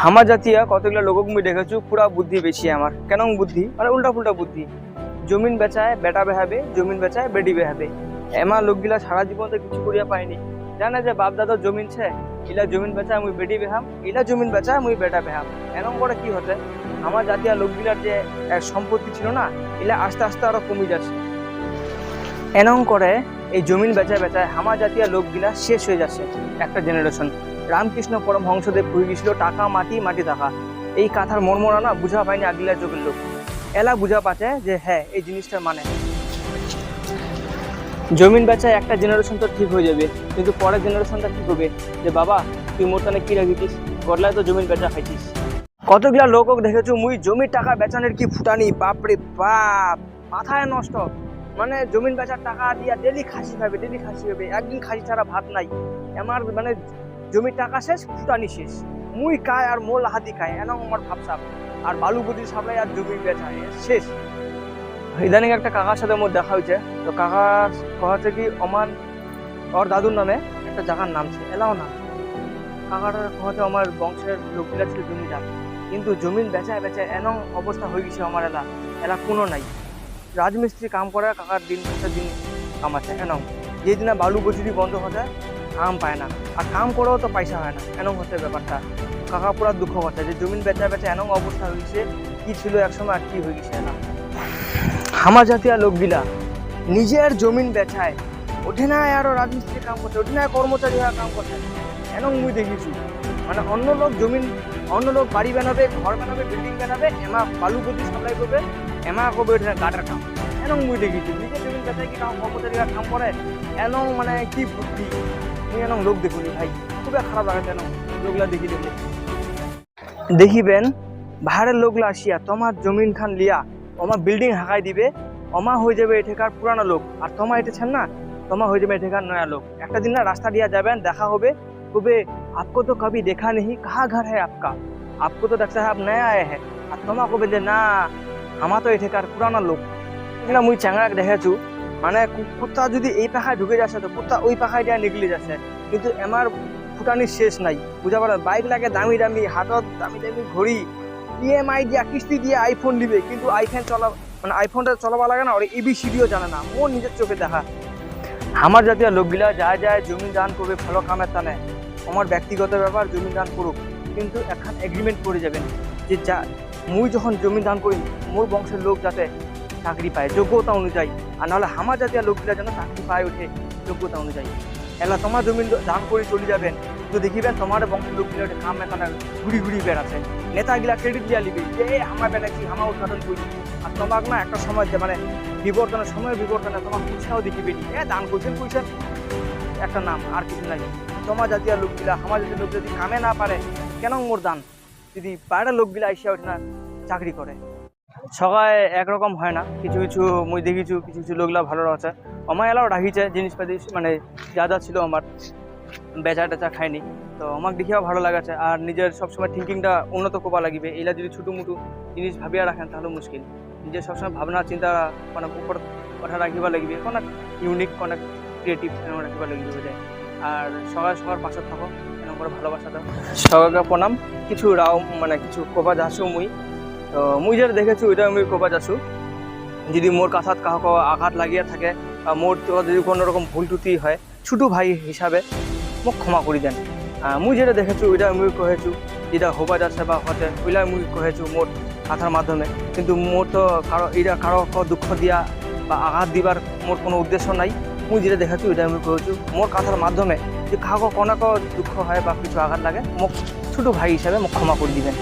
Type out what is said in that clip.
আমার জাতীয় কতগুলো লোক মুই দেখেছু পুরা বুদ্ধি বেশি আমার কেন বুদ্ধি মানে উল্টা পুল্টা বুদ্ধি। জমিন বেচায় বেটা বেহাবে, জমিন বেচায় বেটি বেহাবে। এমা লোকগুলা সারা জীবন তো কিছু করিয়া পায়নি, জানে যে বাপ দাদার জমিন ছে, ইলা জমিন বেচায় মুই বেটি বেহাম, ইলা জমিন বেচায় মুই বেটা বেহাম। এরকম করে কি হতে আমার জাতীয় লোকগুলার যে এক সম্পত্তি ছিল না, ইলা আস্তে আস্তে আরো কমে যাচ্ছে। এরকম করে এই জমিন বেচায় বেচায় আমার জাতীয় লোকগুলা শেষ হয়ে যাচ্ছে একটা জেনারেশন। রামকৃষ্ণ পরমহংসদেব কই গেছিল টাকা মাটি মাটি টাকা, এই কথার মর্মরা না বুঝা পায়নি আগিলার যুগের লোক। এলা বুঝা পাচ্ছে যে হ্যাঁ এই জিনিসটার মানে জমিন বেচায় একটা জেনারেশন তো ঠিক হয়ে যাবে, কিন্তু পরের জেনারেশনটা কি করবে যে বাবা তুই মোর তানে কি রাখিছিস, গড়লায় তো জমিন বেচা খাইছিস। কতগুলা লোক দেখেছো মুই জমির টাকা বেচানোর কি ফুটানি, বাপরে বাপ মাথায় নষ্ট। মানে জমিন বেচার টাকা দিয়া ডেলি খাসি খাবে, ডেলি খাসি খাবে, একদিন খাসি ছাড়া ভাত নাই। আমার মানে জমির টাকা শেষ, ফুটানি শেষ, মুই খায় আর মোল হাতি খায়, এনাও আমার ভাবসাব। আর বালুপতি সাপ্লাই আর জমি বেচা শেষ। ইদানিং একটা কাকার সাথে মোর দেখা হয়েছে, তো কাকার কথা কি আমার ওর দাদুর নামে একটা জায়গার নাম ছিল, এলাও না কাকার কথা আমার বংশের লোকগুলা ছিল জমিদার, কিন্তু জমিন বেচায় বেচায় এমন অবস্থা হয়ে গেছে আমার এলা কোনো নাই। রাজমিস্ত্রি কাম করে কাকার দিন দিন কামাচ্ছে এনং, যেদিন বালু বজুরি বন্ধ হচ্ছে কাম পায় না, আর কাম করেও তো পয়সা হয় না, এনং হচ্ছে ব্যাপারটা। কাকা পুরা দুঃখ হচ্ছে যে জমিন বেচা বেচা এনং অবস্থা হয়ে গেছে, কি ছিল একসময় আর কি হয়ে গেছে এলা। আমার জাতীয় লোকগুলা নিজের জমিন বেচায় ওঠে না, আরো রাজমিস্ত্রি কাম করছে, ওঠে না কর্মচারী হয়ে কাম করছে এনং মুই দেখেছি। মানে অন্য লোক জমিন, অন্য লোক বাড়ি বানাবে, ঘর বানাবে, বিল্ডিং বানাবে, এমা বালু বদি সাপ্লাই করবে, এমা করবে ওঠে না গাটার কাম, এনং মুই দেখেছি। নিজের জমিন বেচায় কি কাম কর্মচারীরা কাম করে এনং, মানে কি বুদ্ধি। মুই এনং লোক দেখুনি ভাই, খুবই খারাপ লাগে যেন লোকগুলা দেখি দেখে। দেখিবেন বাহারের লোকগুলা আসিয়া তোমার জমিন খান লিয়া আমার বিল্ডিং হাঁকাই দিবে, অমা হয়ে যাবে এঠেকার পুরানো লোক, আর তোমা এটেছেন না তোমা হয়ে যাবে এঠেকার নয়া লোক। একটা দিন না রাস্তা দিয়া যাবেন, দেখা হবে, কবে आपको तो कभी देखा नहीं, कहाँ घर है आपका, आपको तो लगता है आप नया आए हैं, আর তোমা কবে যে না আমার তো এঠেকার পুরানো লোক। এখানে মুই চ্যাংড়া দেখেছু, মানে কুত্তা যদি এই পাখায় ঢুকে যাচ্ছে তো কুত্তা ওই পাখায় দিয়া নিগলে যাচ্ছে, কিন্তু আমার ফুটানির শেষ নাই, বুঝা পারেন। বাইক লাগে দামি দামি, হাতত দামি দামি ঘড়ি, ইএমআই দিয়া কিস্তি দিয়ে আইফোন নিবে, কিন্তু আইফোন চলা মানে আইফোনটা চলাবা লাগে না, ওর এবিসিডিও জানে না, মোর নিজের চোখে দেখা। আমার জাতীয় লোকগুলা যায় যায় জমি দান করবে ভালো কামের টানে, আমার ব্যক্তিগত ব্যাপার জমি দান করুক, কিন্তু এখন এগ্রিমেন্ট করে যাবেন যে যা মুই যখন জমি দান করি মোর বংশের লোক যাতে চাকরি পায় যোগ্যতা অনুযায়ী, আর নাহলে আমার জাতীয় লোকগুলা যেন চাকরি পায় ওঠে যোগ্যতা অনুযায়ী। এলা তোমার জমি দান করে চলে যাবেন, তো দেখিবেন তোমার বংশের লোকগুলো কাম মেকানা ঘুরি ঘুরি বেড়াচ্ছে, নেতাগুলা ক্রেডিট দিয়া লিবে যে আমার বেড়াচ্ছি, আমার উদ্ঘাটন করি। আর তোমাক না একটা সময় যে মানে বিবর্তনের সময়ের বিবর্তনে তোমার উৎসাহ দেখিবে নি, দান করছেন একটা নাম, আর কিছু নাই। তোমার জাতীয় লোকগুলা আমার জাতীয় লোক যদি কামে না পারে কেন মোর দান, যদি বাইরের লোকগুলা আইসা ওঠে না চাকরি করে। সবাই একরকম হয় না, কিছু কিছু মুই দেখিছু কিছু কিছু লোকগুলা ভালো আছে, আমার এলাও রাখিছে জিনিসপাতি, মানে যা যা ছিল আমার বেচা টেচা খায়নি, তো আমাকে দেখিও ভালো লাগাছে। আর নিজের সবসময় থিঙ্কিংটা উন্নত করবা লাগিবে, এলা যদি ছোটো মোটো জিনিস ভাবিয়া রাখেন তাহলে মুশকিল। নিজের সবসময় ভাবনা চিন্তা মানে উপর কথা রাখিবা লাগবে, কোনো ইউনিক কোনো ক্রিয়েটিভ রাখিবা লাগবে বোঝায়। আর সবার পাশে থাকো, এরকম করে ভালোবাসা দাও। সবাইকে প্রণাম। কিছু রাও মানে কিছু কবা যাচ্ছু মুই, তো মুই যেটা দেখেছি ওইটা আমি কবা যাচ্ছু। যদি মোর কাছাত কাহক আঘাত লাগিয়া থাকে বা মোর যদি কোনো রকম ভুল ত্রুটি হয়, ছোটো ভাই হিসাবে মোক ক্ষমা করে দেন। মুই যেটা দেখেছি ওইটা আমি কহেছু, যেটা হবা যাচ্ছে বা হতে ওইটা মুই কহেছু মোর কথার মাধ্যমে, কিন্তু মোর তো কারো দুঃখ দিয়া বা আঘাত দিবার মোর কোনো উদ্দেশ্য নাই। মুই যেটা দেখাচ্ছি ওইটা আমি কহেছু মোর কথার মাধ্যমে যে কাহক কোনো দুঃখ হয় বা কিছু আঘাত লাগে মোক ছোটো ভাই হিসাবে মোক ক্ষমা করে দিবেন।